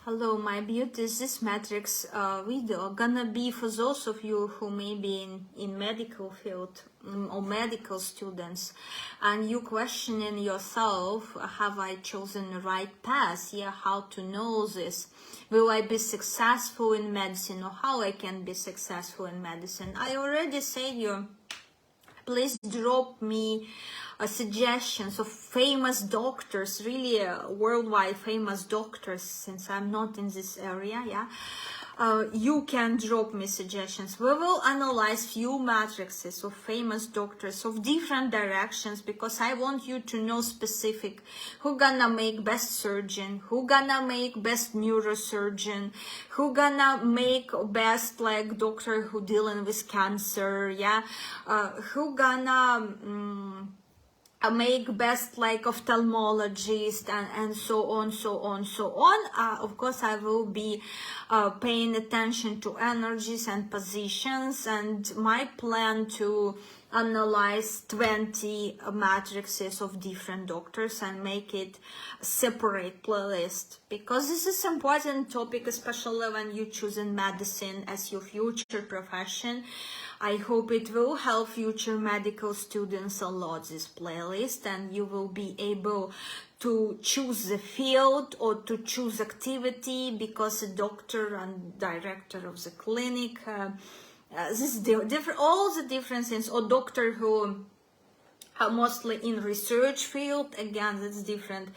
Hello my beauties, this matrix video gonna be for those of you who may be in medical field or medical students and you questioning yourself, have I chosen the right path? Yeah, how to know this? Will I be successful in medicine, or how I can be successful in medicine? I already said you, please drop me suggestions of famous doctors, really worldwide famous doctors, since I'm not in this area. Yeah, you can drop me suggestions. We will analyze few matrices of famous doctors of different directions, because I want you to know specific who gonna make best surgeon, who gonna make best neurosurgeon, who gonna make best like doctor who dealing with cancer. Yeah, who gonna make best like ophthalmologist, and so on. Of course I will be paying attention to energies and positions, and my plan to analyze 20 matrices of different doctors and make it separate playlist, because this is important topic, especially when you choosing medicine as your future profession. I hope it will help future medical students a lot, this playlist, and you will be able to choose the field or to choose activity, because a doctor and director of the clinic, this is different, all the different things, or doctor who are mostly in research field, again that's different,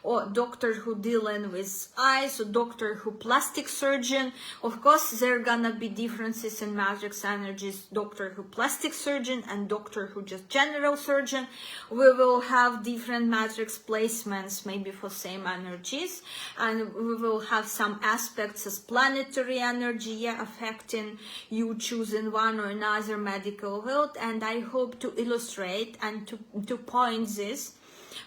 or doctor who dealing with eyes, or doctor who plastic surgeon. Of course there are gonna be differences in matrix energies, doctor who plastic surgeon and doctor who just general surgeon. We will have different matrix placements maybe for same energies, and we will have some aspects as planetary energy, yeah, affecting you choosing one or another medical field. And I hope to illustrate and to point this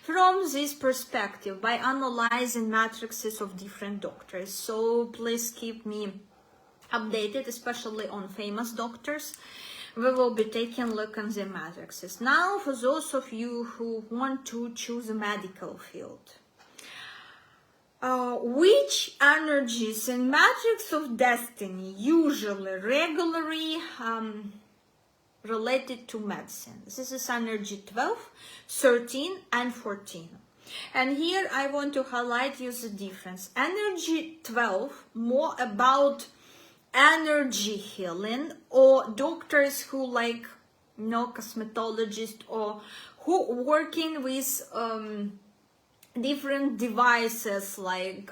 from this perspective by analyzing matrices of different doctors. So please keep me updated, especially on famous doctors. We will be taking a look on the matrices. Now for those of you who want to choose a medical field, which energies in matrix of destiny usually regularly related to medicine? This is energy 12, 13 and 14. And here I want to highlight you the difference. Energy 12 more about energy healing, or doctors who like cosmetologists, or who working with different devices like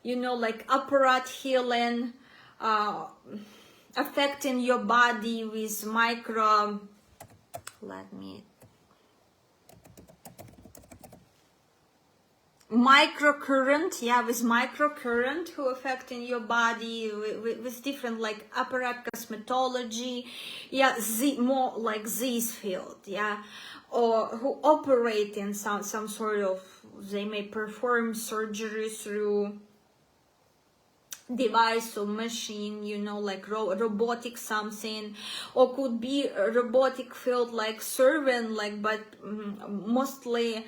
like apparat healing, affecting your body with microcurrent, yeah, with microcurrent, who affecting your body with different like apparat cosmetology, yeah, more like this field, yeah, or who operate in some sort of, they may perform surgery through device or machine, like robotic something, or could be a robotic field like serving, like, but mostly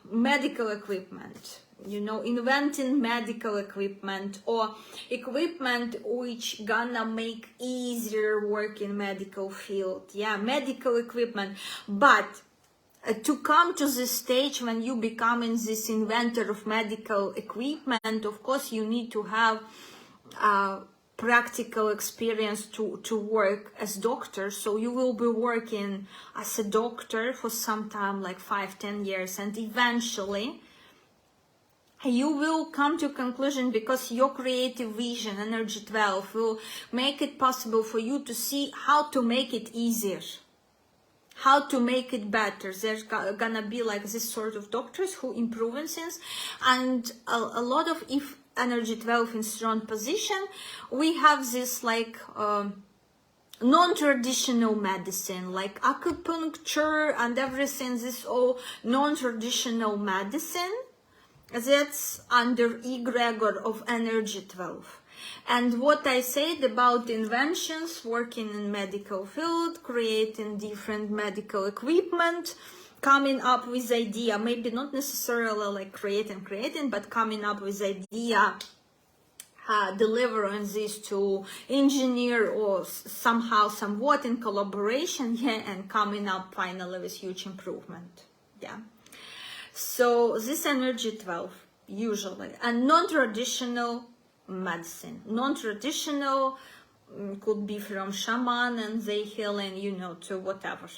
medical equipment, inventing medical equipment, or equipment which gonna make easier work in medical field, yeah, medical equipment. But to come to this stage when you becoming this inventor of medical equipment, of course you need to have practical experience to work as doctor. So you will be working as a doctor for some time, like 5-10 years, and eventually you will come to conclusion, because your creative vision, energy 12, will make it possible for you to see how to make it easier, how to make it better. There's gonna be like this sort of doctors who improving things, and a lot of, if energy 12 in strong position, we have this like non-traditional medicine, like acupuncture and everything. This all non-traditional medicine that's under egregor of energy 12. And what I said about inventions, working in medical field, creating different medical equipment, coming up with idea, maybe not necessarily like creating, but coming up with idea, delivering this to engineer or somehow somewhat in collaboration, yeah, and coming up finally with huge improvement, yeah. So this energy 12 usually, and non-traditional medicine, non-traditional could be from shaman and they healing, you know, to whatever.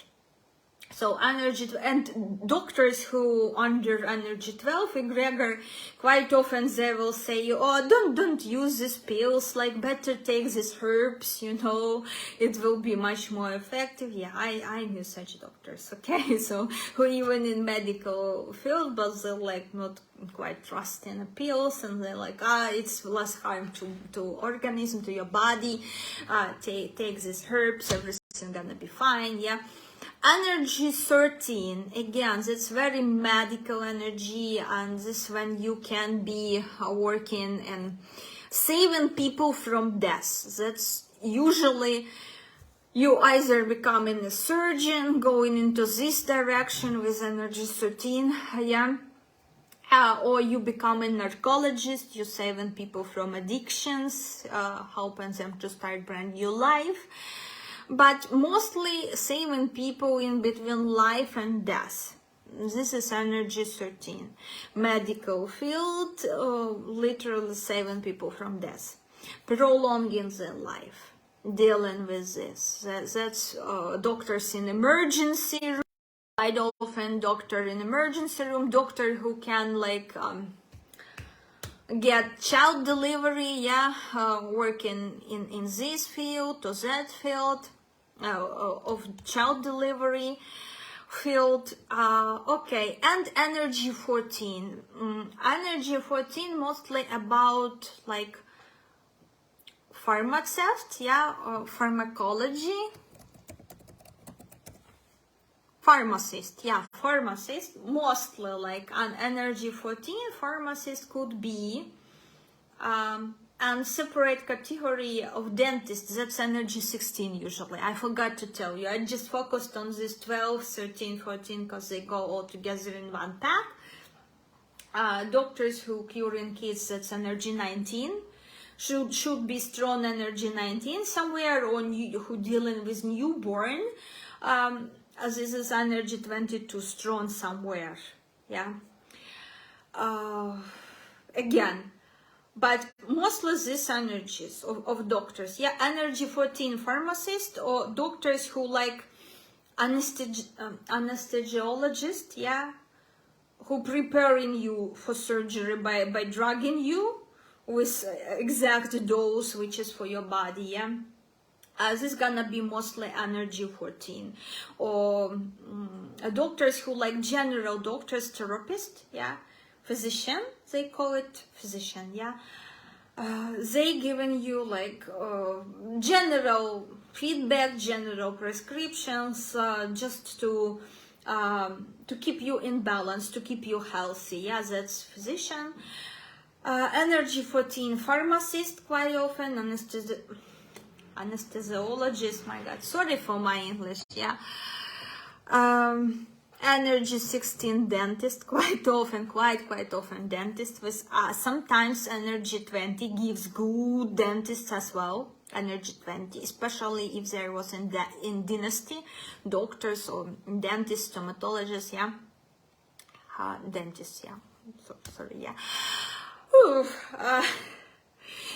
So energy, and doctors who under energy 12 egregor, quite often they will say, oh, don't use these pills, like better take these herbs, you know, it will be much more effective. Yeah, I knew such doctors, okay, so who even in medical field, but they're like not quite trusting the pills, and they're like, it's less harm to organism, to your body, take these herbs, everything gonna be fine, yeah. Energy 13, again, that's very medical energy, and this when you can be working and saving people from death. That's usually you either becoming a surgeon, going into this direction with energy 13, yeah, or you become a narcologist, you're saving people from addictions, helping them to start brand new life. But mostly saving people in between life and death. This is energy 13. Medical field, literally saving people from death. Prolonging their life, dealing with this. That's doctors in emergency room. Quite often doctor in emergency room, doctor who can like get child delivery, yeah, working in this field or that field. Of child delivery field, okay, and energy 14. Energy 14 mostly about like pharmacist, yeah, pharmacology, pharmacist, yeah, pharmacist, mostly like an energy 14 pharmacist could be and separate category of dentists, that's energy 16 usually. I forgot to tell you, I just focused on this 12, 13, 14 because they go all together in one pack. Doctors who curing kids, that's energy 19. Should be strong energy 19. Somewhere on you who dealing with newborn, as this is energy 22 strong somewhere, yeah. Again, but mostly these energies of doctors, yeah. Energy 14 pharmacist or doctors who like anesthesiologist, yeah, who preparing you for surgery by drugging you with exact dose which is for your body, yeah. This is gonna be mostly energy 14. Or doctors who like general doctors, therapist, yeah, physician, they call it physician, yeah. They giving you like general feedback, general prescriptions, just to keep you in balance, to keep you healthy, yeah, that's physician. Energy 14 pharmacist, quite often anesthesiologist, my god, sorry for my English, yeah. Energy 16 dentist, quite often dentist with sometimes energy 20 gives good dentists as well. Energy 20, especially if there was in dynasty doctors or dentists, stomatologists, yeah, dentists, yeah, sorry, yeah.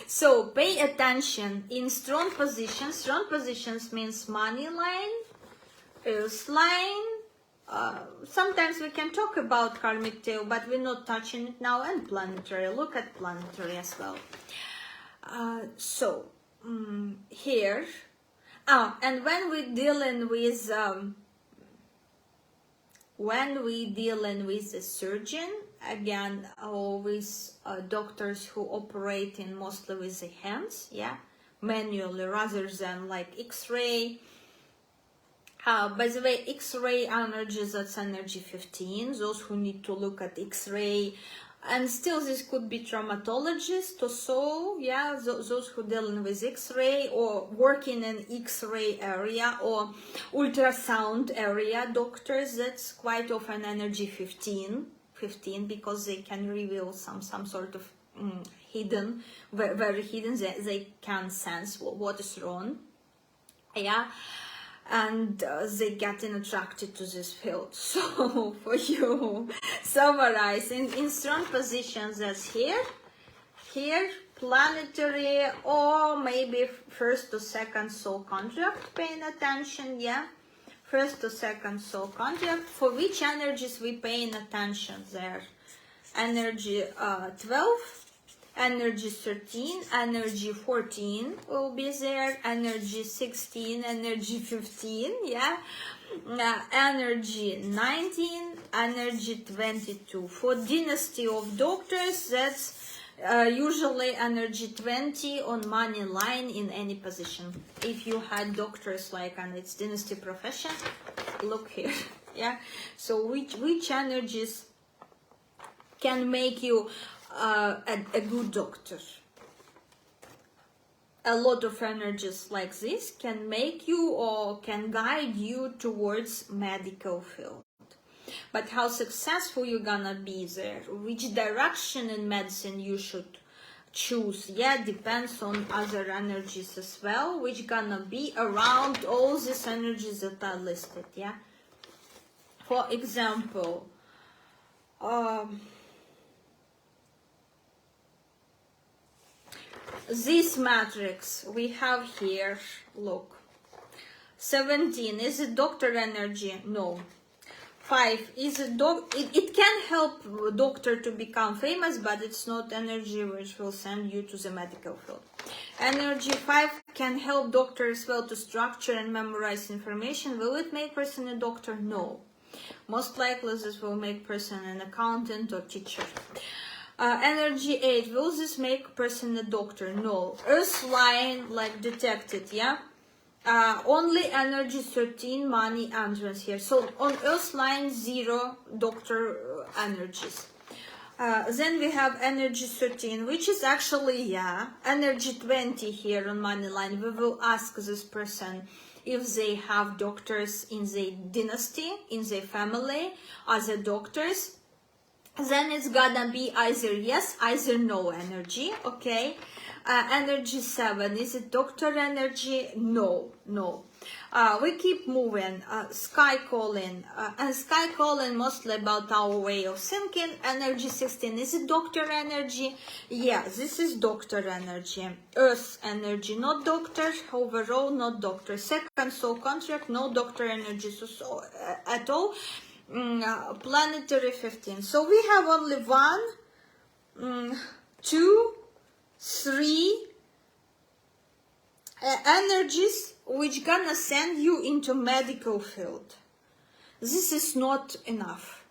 So pay attention in strong positions. Strong positions means money line, earth line. Sometimes we can talk about karmic tail, but we're not touching it now, and planetary. Look at planetary as well. Here, and when we're dealing with the surgeon, again, always doctors who operate in mostly with the hands, yeah, manually rather than like X-ray. By the way, X-ray energy, that's energy 15. Those who need to look at X-ray, And still this could be traumatologists or so, yeah, those who dealing with X-ray or working in X-ray area or ultrasound area doctors. That's quite often energy 15 because they can reveal some sort of hidden, very hidden, they can sense what is wrong, yeah. And they getting attracted to this field. So for you, summarize in strong positions, that's here, planetary, or maybe first to second soul contract, paying attention, yeah, first to second soul contract. For which energies we paying attention there? Energy 12, energy 13, energy 14 will be there, energy 16, energy 15, yeah, energy 19, energy 22. For dynasty of doctors, that's usually energy 20 on money line in any position. If you had doctors like, and it's dynasty profession, look here, yeah. So which energies can make you a good doctor? A lot of energies like this can make you or can guide you towards medical field. But how successful you're gonna be there, which direction in medicine you should choose, yeah, depends on other energies as well, which gonna be around all these energies that are listed, yeah. For example, this matrix we have here, look, 17, is it doctor energy? No. 5, is it it can help doctor to become famous, but it's not energy which will send you to the medical field. Energy 5 can help doctor as well to structure and memorize information. Will it make person a doctor? No. Most likely this will make person an accountant or teacher. Energy 8, will this make person a doctor? No. Earth line, like detected, yeah. Only energy 13, money entrance here. So on Earth line 0 doctor energies. Then we have energy 13, which is actually, yeah, energy 20 here on money line. We will ask this person if they have doctors in their dynasty, in their family, as a doctors. Then it's gonna be either yes, either no energy, okay? Energy 7, is it doctor energy? No. We keep moving. Sky calling, and sky calling mostly about our way of thinking. Energy 16, is it doctor energy? Yeah, this is doctor energy. Earth energy, not doctor. Overall, not doctor. Second soul contract, no doctor energy so at all. Planetary 15. So we have only 1, 2, 3 energies which gonna send you into medical field. This is not enough,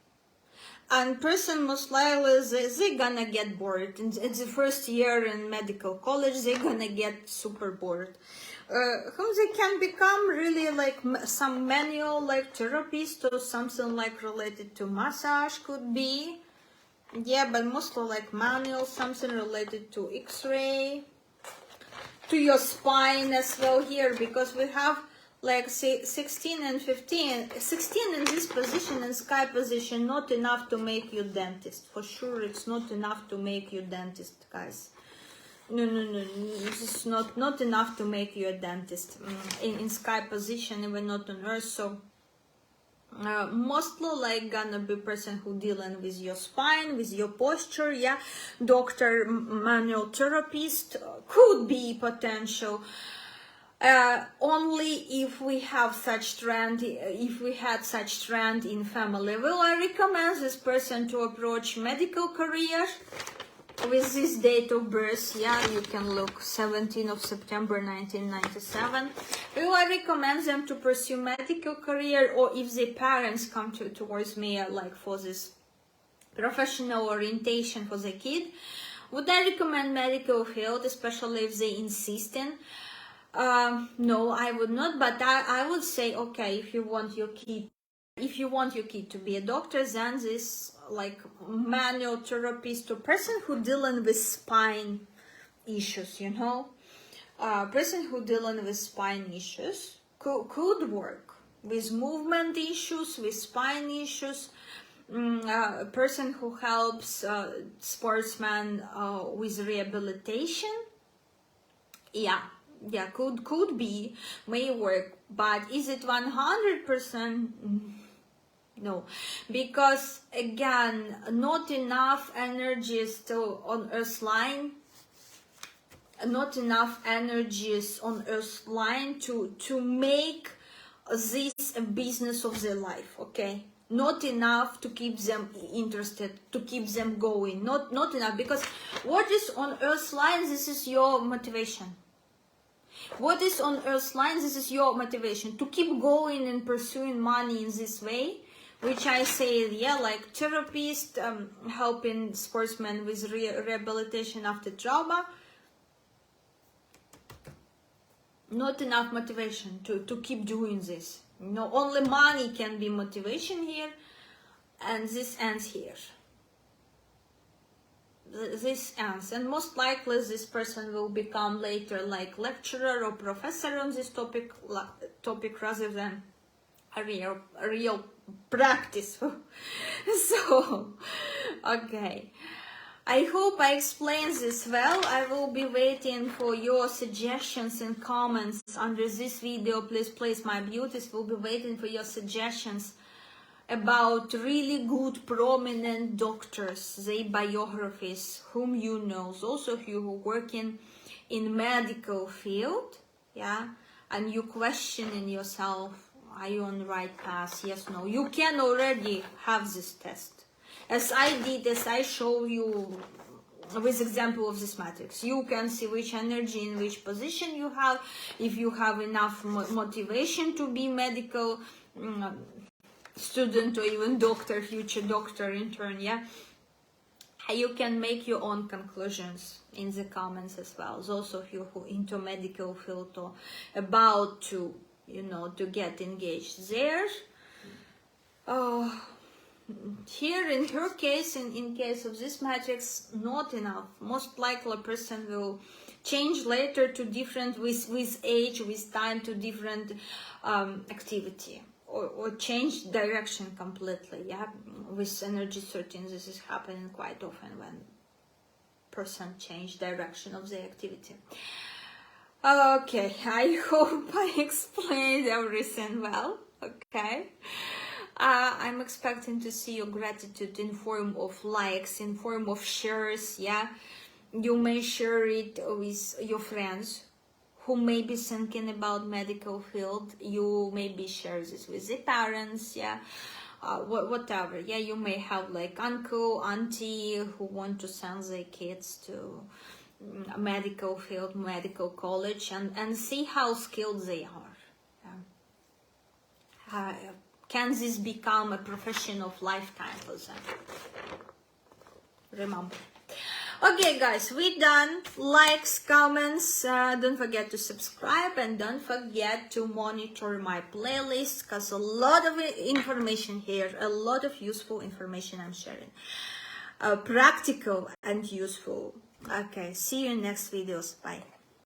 and person most likely they gonna get bored. In the first year in medical college, they're gonna get super bored. Whom they can become really like some manual like therapist or something like related to massage could be, yeah, but mostly like manual, something related to X-ray, to your spine as well here, because we have like say 16 and 15. 16 in this position, in sky position, not enough to make you dentist. For sure, it's not enough to make you dentist, guys. No, this is not enough to make you a dentist in sky position, even not on Earth. So mostly like gonna be person who dealing with your spine, with your posture, yeah. Doctor, manual therapist could be potential. Only if we have such trend, if we had such trend in family. Will I recommend this person to approach medical career? With this date of birth, yeah, you can look 17th of September 1997. Will I recommend them to pursue medical career, or if their parents come towards me like for this professional orientation for the kid, would I recommend medical field, especially if they insist in? No, I would not, but I would say, okay, if you want your kid to be a doctor, then this like manual therapist or person who dealing with spine issues, you know, person who dealing with spine issues could work with movement issues, with spine issues. A person who helps sportsmen with rehabilitation, yeah, could be, may work, but is it 100%? No, because again, not enough energy is still on Earth's line, not enough energies on Earth's line to make this a business of their life, okay? Not enough to keep them interested, to keep them going, not enough, because what is on Earth's line, this is your motivation. What is on Earth's line, this is your motivation to keep going and pursuing money in this way, which I say, yeah, like therapist, helping sportsmen with rehabilitation after trauma. Not enough motivation to keep doing this. No, only money can be motivation here, and this ends here. This ends, and most likely this person will become later like lecturer or professor on this topic rather than a real practice. So, okay. I hope I explained this well. I will be waiting for your suggestions and comments under this video. Please place my beauties. Will be waiting for your suggestions about really good prominent doctors, their biographies, whom you know, also who are working in medical field, yeah, and you questioning yourself, are you on the right path? Yes, no. You can already have this test. As I did, as I show you with example of this matrix, you can see which energy in which position you have, if you have enough motivation to be medical student or even doctor, future doctor, intern, yeah. You can make your own conclusions in the comments as well. Those of you who into medical field or about to, you know, to get engaged there. Here in her case, in case of this matrix, not enough. Most likely a person will change later to different, with age, with time, to different activity, or change direction completely, yeah. With energy 13, this is happening quite often when person change direction of the activity. Okay, I hope I explained everything well, okay. I'm expecting to see your gratitude in form of likes, in form of shares, yeah. You may share it with your friends who may be thinking about medical field. You maybe share this with their parents, yeah. Whatever, yeah. You may have like uncle, auntie who want to send their kids to medical field, medical college, and see how skilled they are, yeah. Can this become a profession of lifetime for them? Remember. Okay, guys, we're done. Likes, comments, don't forget to subscribe, and don't forget to monitor my playlist, because a lot of information here, a lot of useful information I'm sharing. Practical and useful. Okay, see you in next videos. Bye.